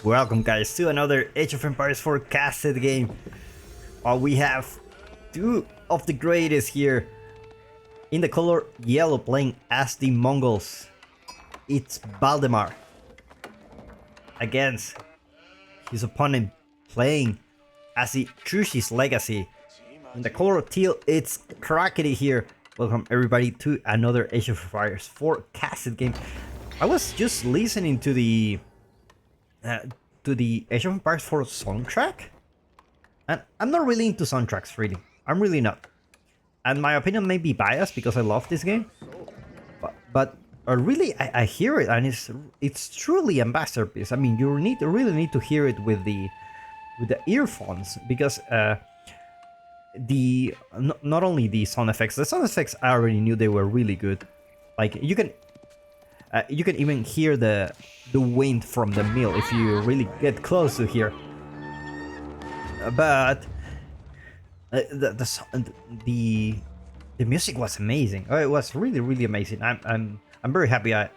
Welcome guys to another Age of Empires 4 casted game. We have two of the greatest here in the color yellow playing as the Mongols. It's Valdemar against his opponent playing as the Trushi's Legacy. In the color teal, it's Crackety here. Welcome everybody to another Age of Empires 4 casted game. I was just listening to the Age of Empires 4 soundtrack, and I'm not really into soundtracks, really. I'm really not. And my opinion may be biased because I love this game, but really I hear it, and it's truly a masterpiece. I mean, you really need to hear it with the earphones, because not only the sound effects, I already knew they were really good. Like you can even hear the wind from the mill if you really get close to here. But the music was amazing. Oh, it was really amazing. I'm very happy I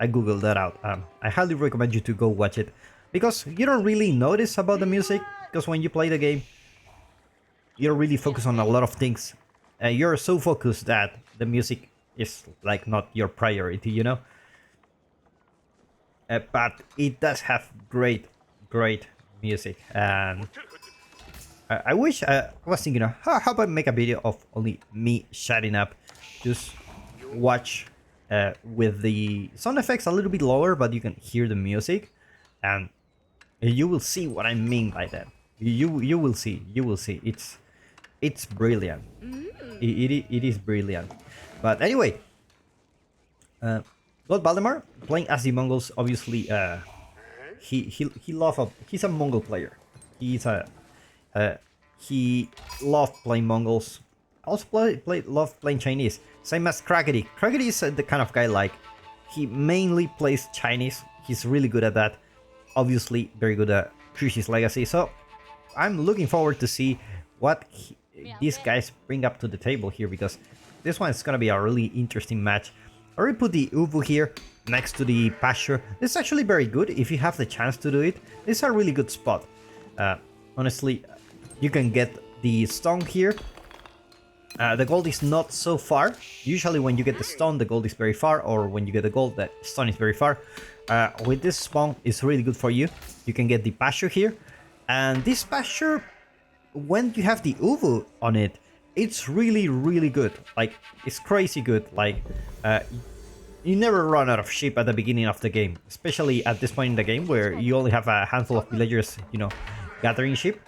googled that out. I highly recommend you to go watch it, because you don't really notice about the music, because when you play the game you're really focused on a lot of things. You're so focused that the music is like not your priority, you know. But it does have great music, and I wish I was thinking of how about make a video of only me shutting up, just watch with the sound effects a little bit lower, but you can hear the music, and you will see what I mean by that. You will see. It's brilliant. It is brilliant. But anyway, Lord Valdemar playing as the Mongols. Obviously, he's a Mongol player. He loved playing Mongols. Also loved playing Chinese. Same as Crackety. Crackety is the kind of guy, like, he mainly plays Chinese. He's really good at that. Obviously, very good at Trushi's Legacy. So I'm looking forward to see what these guys bring up to the table here, because this one is gonna be a really interesting match. I already put the Ubu here next to the pasture. This is actually very good if you have the chance to do it. This is a really good spot. Honestly, you can get the stone here. The gold is not so far. Usually when you get the stone, the gold is very far, or when you get the gold, the stone is very far. With this spawn, it's really good for you. You can get the pasture here. And this pasture, when you have the Ubu on it, it's really good. Like, it's crazy good. Like, you never run out of sheep at the beginning of the game, especially at this point in the game where you only have a handful of villagers, you know, gathering sheep.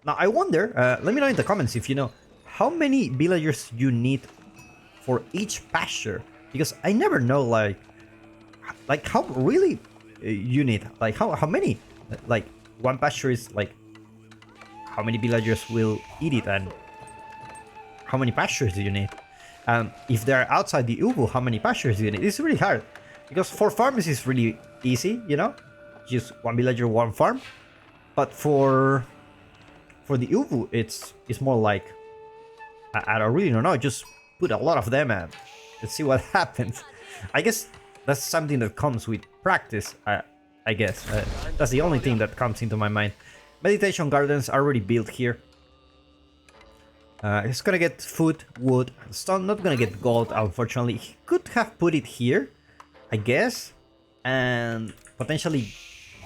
Now I wonder, let me know in the comments if you know how many villagers you need for each pasture, because I never know like how really you need, like how many, like one pasture is like how many villagers will eat it, and how many pastures do you need? If they're outside the Ubu, how many pastures do you need? It's really hard, because for farms it's really easy, you know, just one villager, one farm. But for the Ubu, it's more like I don't really know. Just put a lot of them and let's see what happens. I guess that's something that comes with practice. I guess that's the only thing that comes into my mind. Meditation gardens are already built here. He's gonna get food, wood, and stone. Not gonna get gold, unfortunately. He could have put it here, I guess, and potentially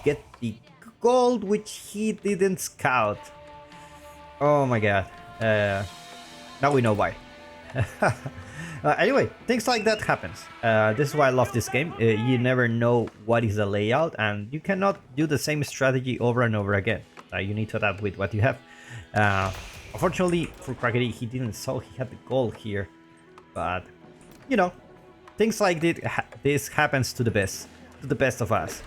get the gold, which he didn't scout. Oh my god. Now we know why. Anyway, things like that happens. This is why I love this game. You never know what is the layout, and you cannot do the same strategy over and over again. You need to adapt with what you have. Unfortunately for Crackety, he didn't saw he had the gold here, but you know, things like this happens to the best of us.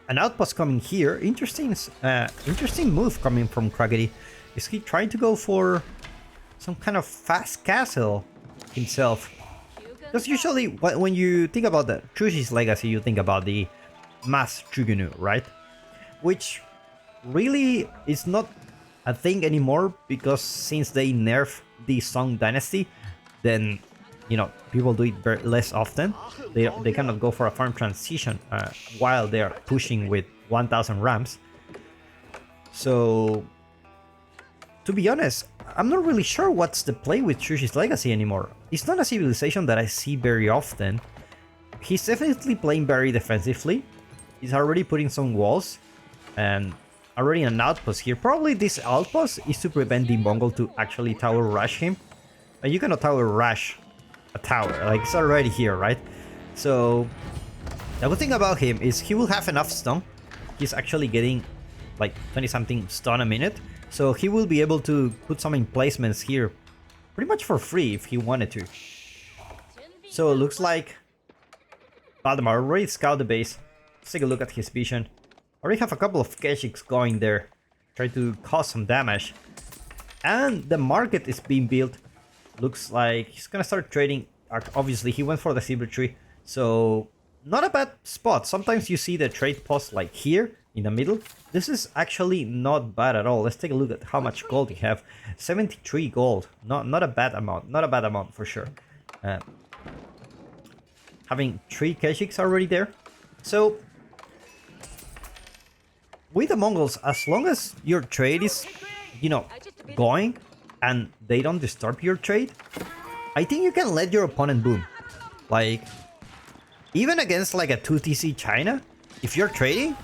An outpost coming here. Interesting move coming from Crackety. Is he trying to go for some kind of fast castle himself? Because usually when you think about the Trushi's Legacy, you think about the mass Trugunu, right? Which really is not a thing anymore, because since they nerfed the Song Dynasty, then you know, people do it very less often. They cannot go for a farm transition while they are pushing with 1000 rams. So to be honest, I'm not really sure what's the play with Shushi's Legacy anymore. It's not a civilization that I see very often. He's definitely playing very defensively. He's already putting some walls and already an outpost here. Probably this outpost is to prevent the Mongol to actually tower rush him. You cannot tower rush a tower, like it's already here, right? So the good thing about him is he will have enough stun. He's actually getting like 20 something stun a minute. So he will be able to put some emplacements here pretty much for free if he wanted to. So it looks like Valdemar already scouted the base. Let's take a look at his vision. Already have a couple of Keshiks going there. Try to cause some damage. And the market is being built. Looks like he's gonna start trading. Obviously he went for the silver tree. So not a bad spot. Sometimes you see the trade post like here in the middle. This is actually not bad at all. Let's take a look at how much gold you have. 73 gold. Not a bad amount. Not a bad amount for sure. Having 3 Keshiks already there. So with the Mongols, as long as your trade is, you know, going and they don't disturb your trade, I think you can let your opponent boom. Like, even against like a 2TC China, if you're trading,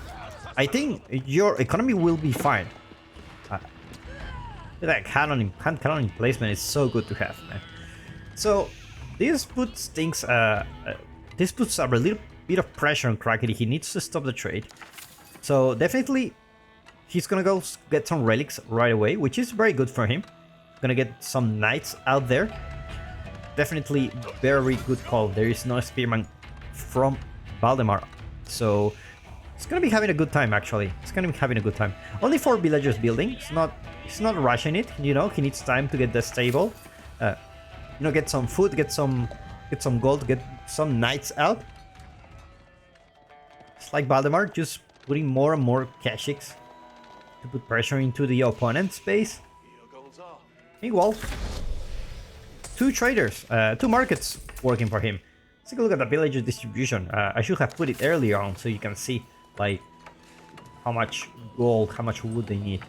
I think your economy will be fine. That cannon placement is so good to have, man. So this puts things, this puts a little bit of pressure on Krakeny. He needs to stop the trade. So definitely, he's gonna go get some relics right away, which is very good for him. Gonna get some knights out there. Definitely very good call. There is no spearman from Valdemar, so it's gonna be having a good time. Actually, it's gonna be having a good time. Only 4 villagers building. It's not rushing it. You know, he needs time to get the stable. You know, get some food, get some gold, get some knights out. It's like Valdemar just putting more and more Keshiks to put pressure into the opponent's base. Meanwhile, 2 traders, 2 markets working for him. Let's take a look at the villager distribution. I should have put it earlier on so you can see like how much gold, how much wood they need.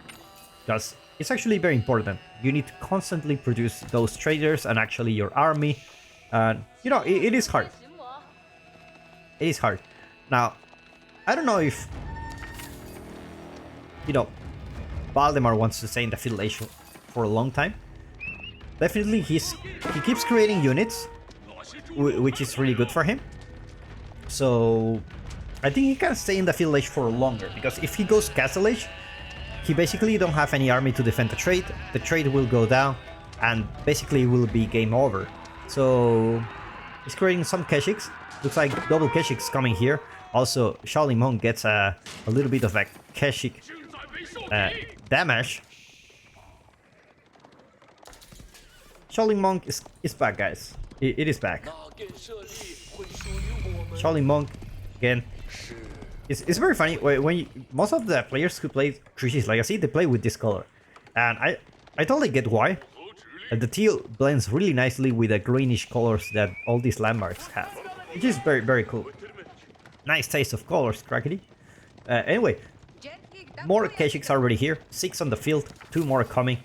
Because it's actually very important. You need to constantly produce those traders and actually your army. And you know, it is hard. It is hard. Now, I don't know if, you know, Valdemar wants to stay in the Field Age for a long time. Definitely he keeps creating units, which is really good for him. So I think he can stay in the Field Age for longer, because if he goes Castle Age, he basically don't have any army to defend the trade will go down, and basically will be game over. So he's creating some Keshiks. Looks like double Keshiks coming here. Also, Shaolin Monk gets a little bit of a Keshik damage. Shaolin Monk is back, guys. It is back. Shaolin Monk, again. It's very funny. When most of the players who play Shushi's Legacy, they play with this color. And I totally get why. The teal blends really nicely with the greenish colors that all these landmarks have. Which is very, very cool. Nice taste of colors, Krakeny. Anyway, more Keshiks are already here. 6 on the field, 2 more coming.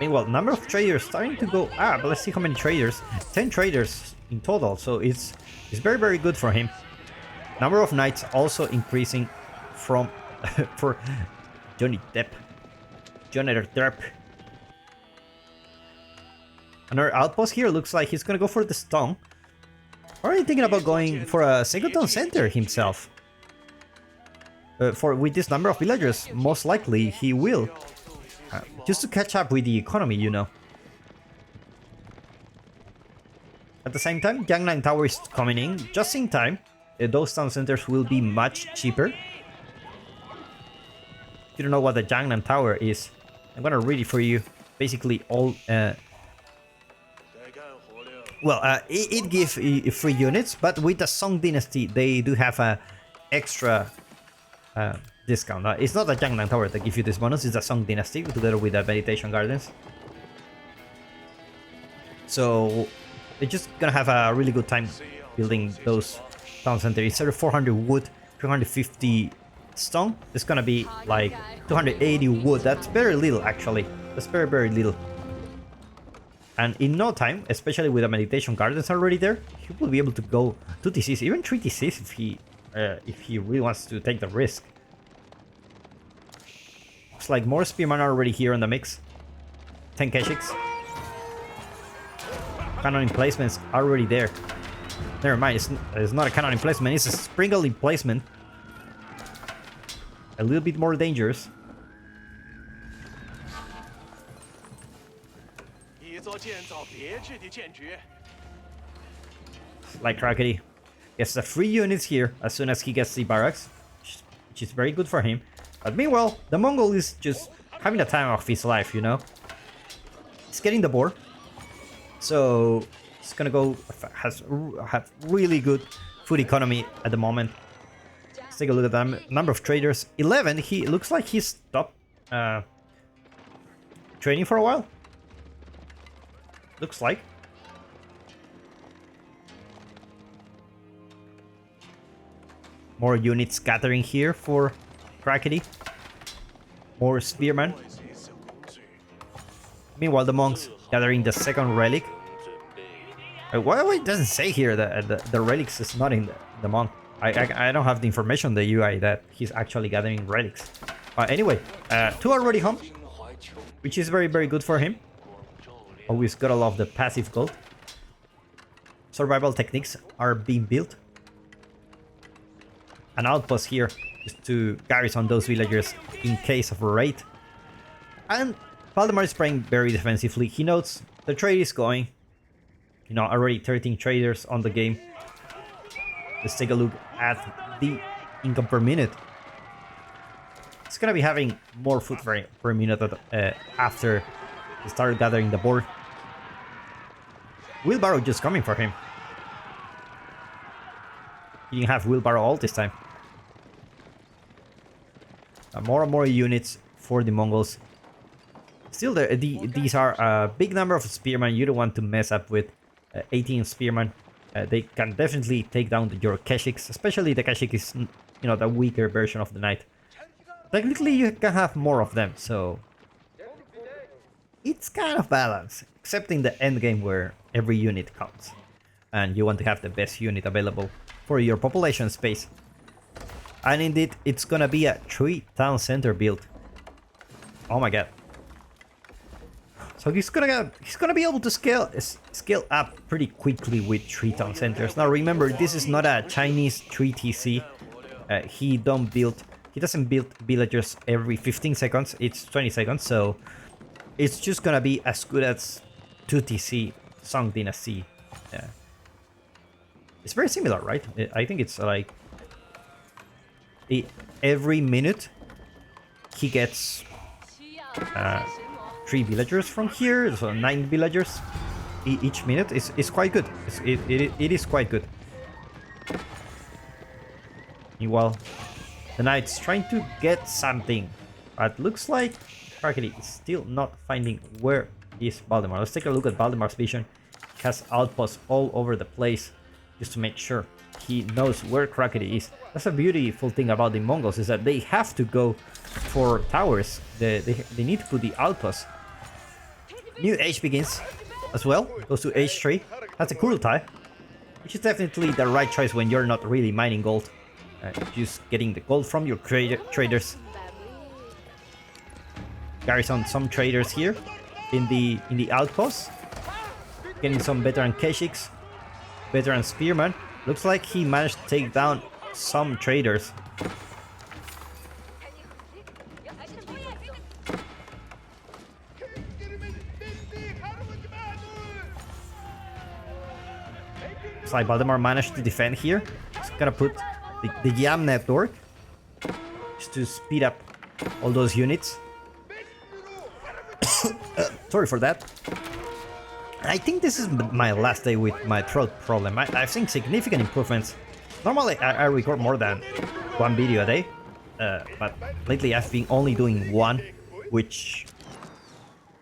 Meanwhile, number of traders starting to go up. Let's see how many traders. 10 traders in total, so it's very, very good for him. Number of knights also increasing from for Johnny Depp. Another outpost here. Looks like he's gonna go for the stone. Already thinking about going for a Singleton Center himself. With this number of villagers, most likely he will. Just to catch up with the economy, you know. At the same time, Jiangnan Tower is coming in just in time. Those town centers will be much cheaper. If you don't know what the Jiangnan Tower is, I'm gonna read it for you. Basically, all it gives free units, but with the Song Dynasty, they do have a extra discount. It's not the Jiangnan Tower that gives you this bonus, it's the Song Dynasty together with the Meditation Gardens. So they're just gonna have a really good time building those town centers. Instead of 400 wood, 350 stone, it's gonna be like 280 wood. That's very little, actually. That's very little. And in no time, especially with the meditation gardens already there, he will be able to go 2 TCs, even 3 TCs if he really wants to take the risk. It's like more spearmen are already here in the mix. 10 Keshiks. Cannon emplacements are already there. Never mind, it's not a cannon emplacement, it's a sprinkle emplacement. A little bit more dangerous. Like Crackety gets the free units here as soon as he gets the barracks, which is very good for him. But meanwhile, the Mongol is just having the time of his life, you know? He's getting the boar. So he's gonna go have really good food economy at the moment. Let's take a look at the number of traders. 11. He looks like he's stopped trading for a while. Looks like. More units gathering here for Crackety. More spearmen. Meanwhile, the monks gathering the second relic. Why it doesn't say here that the relics is not in the monk? I don't have the information on the UI that he's actually gathering relics. Anyway, 2 already home, which is very good for him. Always gotta love the passive gold. Survival techniques are being built. An outpost here just to garrison those villagers in case of a raid. And Valdemar is playing very defensively. He knows the trade is going. You know, already 13 traders on the game. Let's take a look at the income per minute. It's gonna be having more food per minute after he started gathering the board. Wheelbarrow just coming for him. He didn't have wheelbarrow all this time. More and more units for the Mongols. Still, these are a big number of spearmen you don't want to mess up with. 18 spearmen. They can definitely take down your Keshiks, especially the Keshik is, you know, the weaker version of the knight. Technically, you can have more of them, so it's kind of balanced, except in the end game where every unit counts, and you want to have the best unit available for your population space. And indeed, it's gonna be a 3 town center build. Oh my god! So he's gonna be able to scale up pretty quickly with 3 town centers. Now remember, this is not a Chinese 3 TC. He doesn't build villagers every 15 seconds. It's 20 seconds, so it's just gonna be as good as 2 TC Song Dynasty. Yeah. It's very similar, right? I think it's like every minute he gets 3 villagers from here, so 9 villagers each minute is quite good. It is quite good. Meanwhile, the knight's trying to get something, but looks like Crackety is still not finding where is Valdemar. Let's take a look at Valdemar's vision. He has outposts all over the place just to make sure he knows where Crackety is. That's a beautiful thing about the Mongols, is that they have to go for towers. They need to put the outposts. New age begins as well. Goes to age 3. That's a Kurultai, which is definitely the right choice when you're not really mining gold. Just getting the gold from your traders. Garrison some traders here in the outposts. Getting some veteran Keshiks, veteran spearmen. Looks like he managed to take down some traders. Looks like Valdemar managed to defend here. He's gonna put the Yam network just to speed up all those units. Sorry for that. I think this is my last day with my throat problem. I've seen significant improvements. Normally I record more than 1 video a day, but lately I've been only doing 1, which,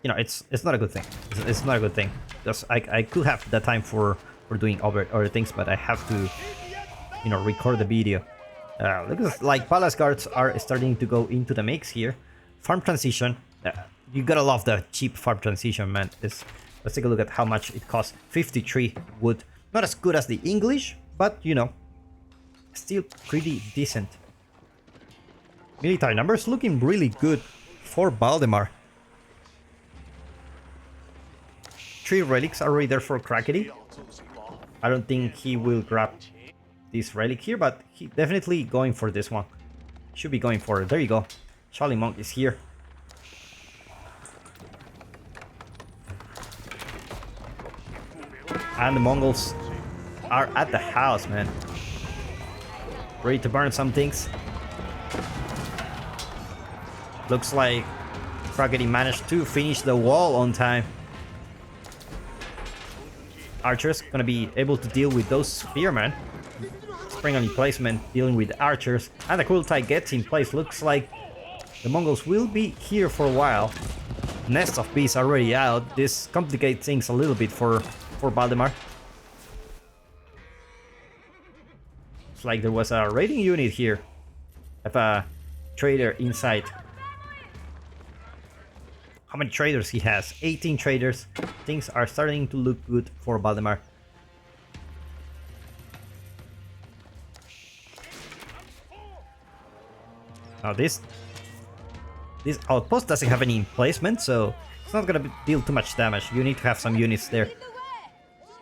you know, it's not a good thing. It's not a good thing. because I could have the time for doing other things, but I have to, you know, record the video. Looks like palace guards are starting to go into the mix here. Farm transition. You gotta love the cheap farm transition, man. Let's take a look at how much it costs. 53 wood. Not as good as the English, but you know, still pretty decent. Military numbers looking really good for Valdemar. 3 relics are already there for Crackety. I don't think he will grab this relic here, but he definitely going for this one. Should be going for it. There you go. Charlie Monk is here. And the Mongols are at the house, man. Ready to burn some things. Looks like Crackety managed to finish the wall on time. Archers gonna be able to deal with those spearmen. Spring on placement, dealing with archers, and the Kurultai gets in place. Looks like the Mongols will be here for a while. Nest of bees already out. This complicates things a little bit for Valdemar. It's like there was a raiding unit here. Have a trader inside. How many traders he has? 18 traders. Things are starting to look good for Valdemar. Now this outpost doesn't have any emplacement, so it's not gonna deal too much damage. You need to have some units there.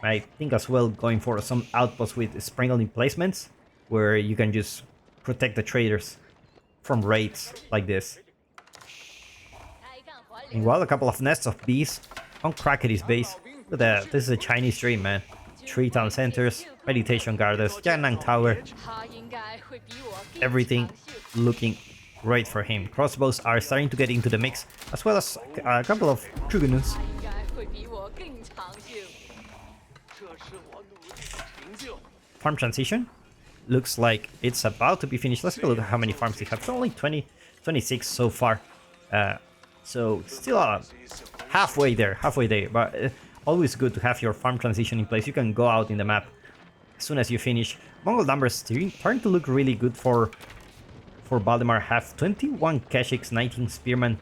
I think as well going for some outposts with sprinkled emplacements, where you can just protect the traders from raids like this. Meanwhile, a couple of nests of bees on Crackety's base. Look at that, this is a Chinese dream, man. 3 town centers, meditation gardens, Jiannan Tower. Everything looking great for him. Crossbows are starting to get into the mix, as well as a couple of Trugunus. Farm transition looks like it's about to be finished. Let's take a look at how many farms he has. It's only 26 so far. So still halfway there, but always good to have your farm transition in place. You can go out in the map as soon as you finish. Mongol numbers starting to look really good for Valdemar. Have 21 Keshiks, 19 Spearmen.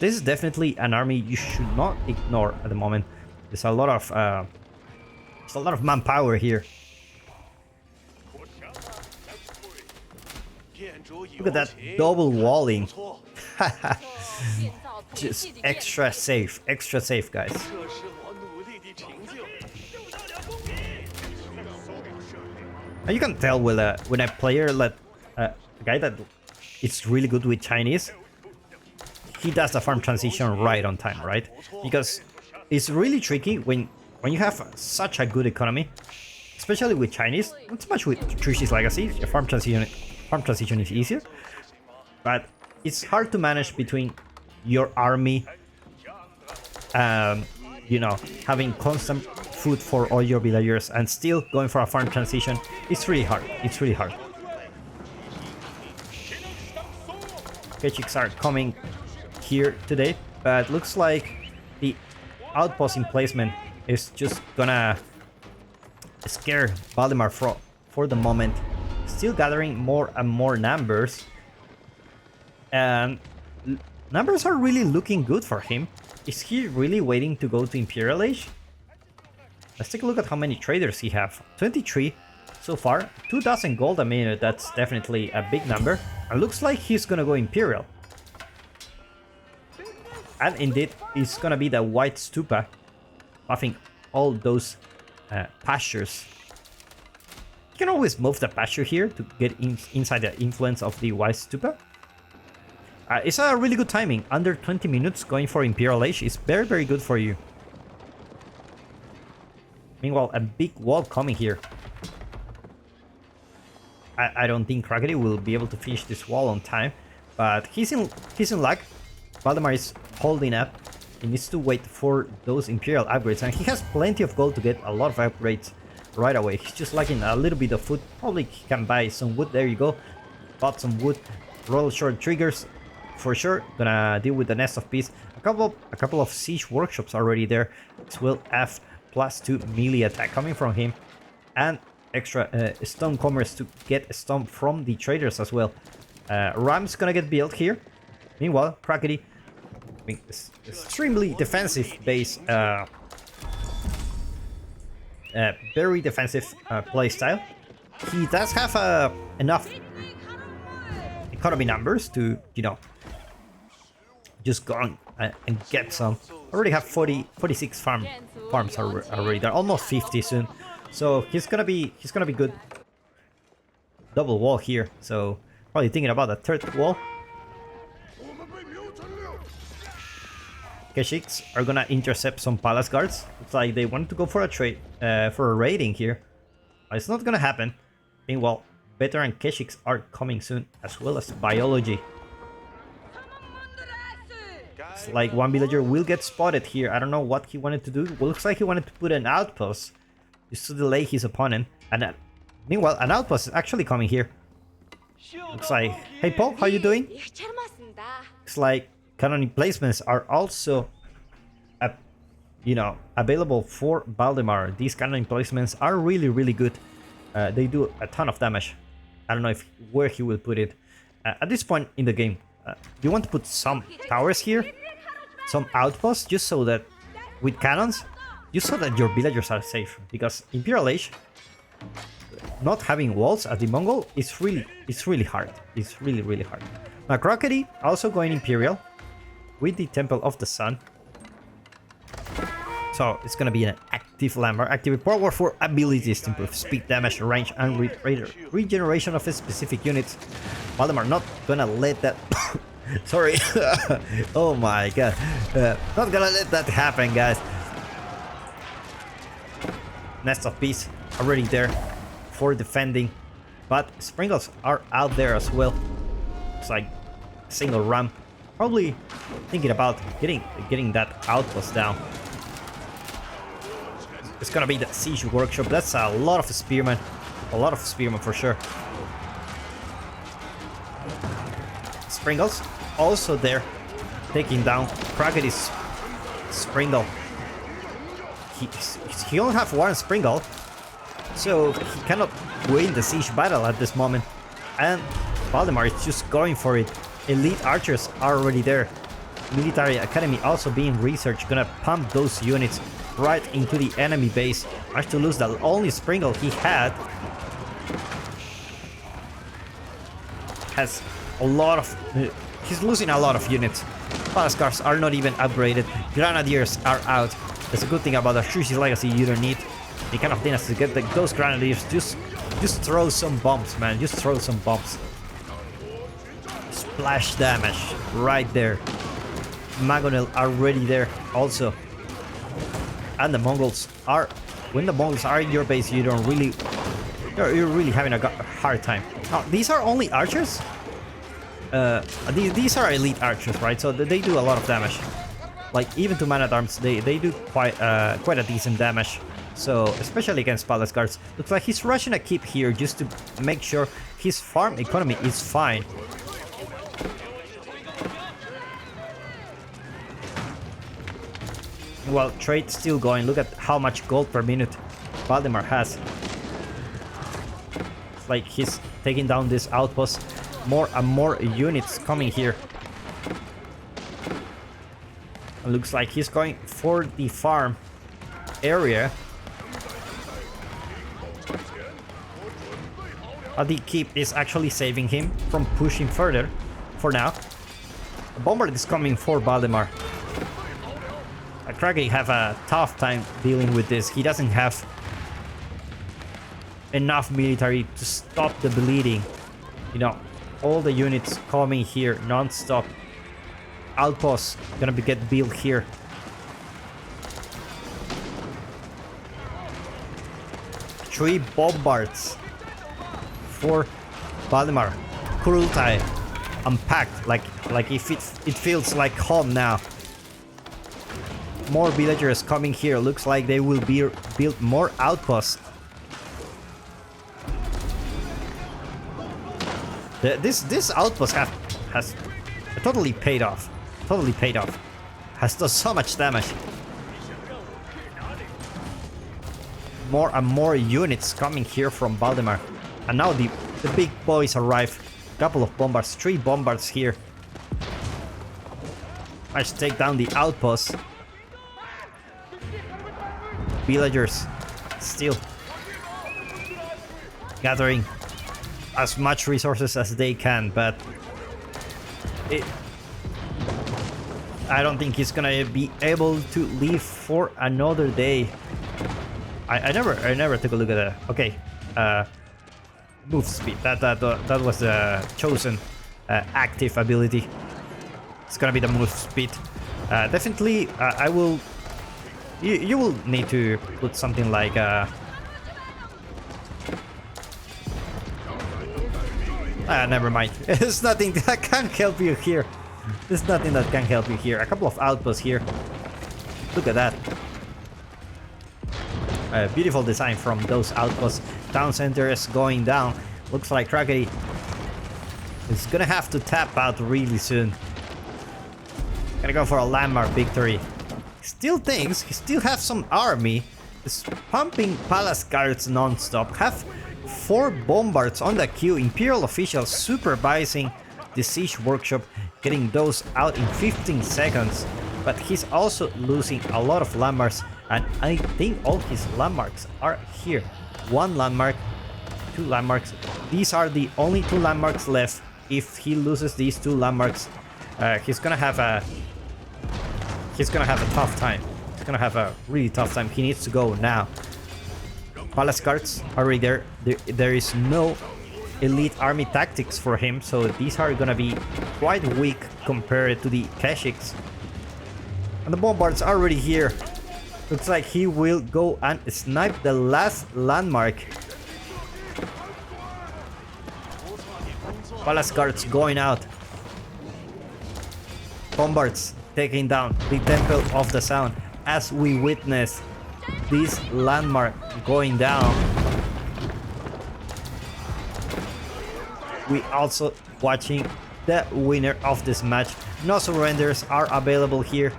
This is definitely an army you should not ignore at the moment. There's a lot of manpower here. Look at that double walling. Just extra safe, guys. And you can tell when a player a guy that is really good with Chinese, he does the farm transition right on time, right? Because it's really tricky when you have such a good economy, especially with Chinese. Not so much with Trishi's Legacy. A farm transition is easier, but it's hard to manage between your army, you know, having constant food for all your villagers and still going for a farm transition. It's really hard. Keshiks are coming here today, but looks like the outpost emplacement is just gonna scare Valdemar for the moment. Still gathering more and more numbers, and numbers are really looking good for him. Is he really waiting to go to Imperial Age? Let's take a look at how many traders he have. 23 so far. 2,000 gold a minute. That's definitely a big number. And looks like he's gonna go Imperial. And indeed, it's gonna be the White Stupa, buffing all those pastures. You can always move the pasture here to get inside the influence of the White Stupa. It's a really good timing. Under 20 minutes going for Imperial Age is very, very good for you. Meanwhile, a big wall coming here. I don't think Crackety will be able to finish this wall on time, but he's in luck. Valdemar is holding up. He needs to wait for those Imperial upgrades, and he has plenty of gold to get a lot of upgrades right away. He's just lacking a little bit of food. Probably he can buy some wood. There you go. Bought some wood. Roll short triggers for sure. Gonna deal with the nest of bees. A a couple of siege workshops already there. This will have +2 melee attack coming from him, and extra stone commerce to get stone from the traders as well. Ram's gonna get built here. Meanwhile, Crackety, I mean, extremely defensive base, very defensive playstyle. He does have enough economy numbers to, you know, just go on and get some. Already have 46 farms already. They're almost 50 soon, so he's gonna be good. Double wall here, so probably thinking about a third wall. Keshiks are gonna intercept some palace guards. It's like they wanted to go for a trade, for a raiding here. It's not gonna happen. Meanwhile, veteran Keshiks are coming soon, as well as biology. It's like one villager will get spotted here. I don't know what he wanted to do. Well, looks like he wanted to put an outpost just to delay his opponent. And meanwhile, an outpost is actually coming here. Looks like, hey Paul, how you doing? It's like cannon emplacements are also, you know, available for Valdemar. These cannon emplacements are really good. They do a ton of damage. I don't know where he will put it. At this point in the game, you want to put some towers here, some outposts, just so that with cannons, just so that your villagers are safe. Because Imperial Age, not having walls at the Mongol is really hard. It's really hard. Now Crockety also going Imperial with the Temple of the Sun. So it's gonna be an active landmark. Activate power for abilities to improve speed, damage, range, and regeneration of specific units. Valdemar not gonna let that. Sorry. Oh my god. Not gonna let that happen, guys. Nest of Peace already there for defending, but Sprinkles are out there as well. It's like a single ram. Probably thinking about getting that outpost down. It's gonna be the siege workshop. That's a lot of spearmen. A lot of spearmen for sure. Sprinkles also there, taking down Crackety's Springle. He only have one Springle, so he cannot win the siege battle at this moment. And Valdemar is just going for it. Elite archers are already there. Military academy also being researched. Gonna pump those units right into the enemy base. Managed to lose the only Springle he had. Has a lot of... he's losing a lot of units. Palace guards are not even upgraded. Grenadiers are out. That's a good thing about Ashusi's legacy. You don't need the kind of dynasty to get those grenadiers. Just throw some bombs, man. Just throw some bombs. Splash damage right there. Magonel already there also. And the Mongols are... when the Mongols are in your base, you don't really... You're really having a hard time. Now, these are only archers? These are elite archers, right? So they do a lot of damage. Like, even to man-at-arms, they do quite a decent damage. So, especially against palace guards. Looks like he's rushing a keep here just to make sure his farm economy is fine. Well, trade's still going. Look at how much gold per minute Valdemar has. It's like he's taking down this outpost. More and more units coming here. It looks like he's going for the farm area. The keep is actually saving him from pushing further for now. A bombard is coming for Valdemar. Craggy have a tough time dealing with this. He doesn't have enough military to stop the bleeding. You know, all the units coming here non-stop. Outposts gonna get built here. Three bombards for Valdemar. Kurultai unpacked like if it feels like home now. More villagers coming here. Looks like they will build more outposts. This outpost has totally paid off. Totally paid off. has done so much damage. More and more units coming here from Valdemar. And now the big boys arrive. Couple of bombards, 3 bombards here. I should take down the outposts. Villagers still gathering as much resources as they can, but I don't think he's gonna be able to live for another day. I never took a look at that. Okay, move speed. That was the chosen active ability. It's gonna be the move speed. Definitely, I will. You will need to put something like. Never mind. There's nothing that can help you here. There's nothing that can help you here. A couple of outposts here. Look at that. Beautiful design from those outposts. Town center is going down. Looks like Crackety is gonna have to tap out really soon. Gonna go for a landmark victory. Still thinks he still has some army. Is pumping palace guards non-stop. Have 4 bombards on the queue. Imperial officials supervising the siege workshop, getting those out in 15 seconds. But he's also losing a lot of landmarks, and I think all his landmarks are here. 1 landmark, 2 landmarks. These are the only 2 landmarks left. If he loses these 2 landmarks, he's gonna have a tough time. He's gonna have a really tough time. He needs to go now. Palace guards are already there. There is no elite army tactics for him, so these are gonna be quite weak compared to the Keshiks. And the bombards are already here. Looks like he will go and snipe the last landmark. Palace guards going out. Bombards taking down the Temple of the Sound as we witness this landmark going down. We also watching the winner of this match. No surrenders are available here.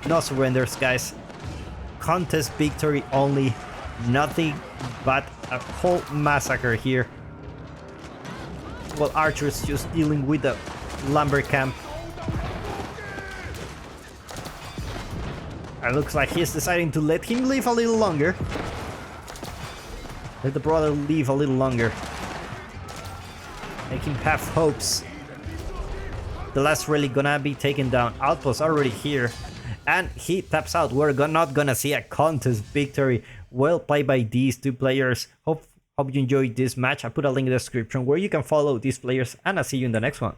No surrenders, guys. Contest victory only. Nothing but a whole massacre here. Well, Archer's just dealing with the lumber camp. It looks like he's deciding to let him live a little longer. Let the brother live a little longer. Make him have hopes. The last relic gonna be taken down. Outposts already here. And he taps out. We're not gonna see a contest victory. Well played by these 2 players. Hope you enjoyed this match. I put a link in the description where you can follow these players, and I'll see you in the next one.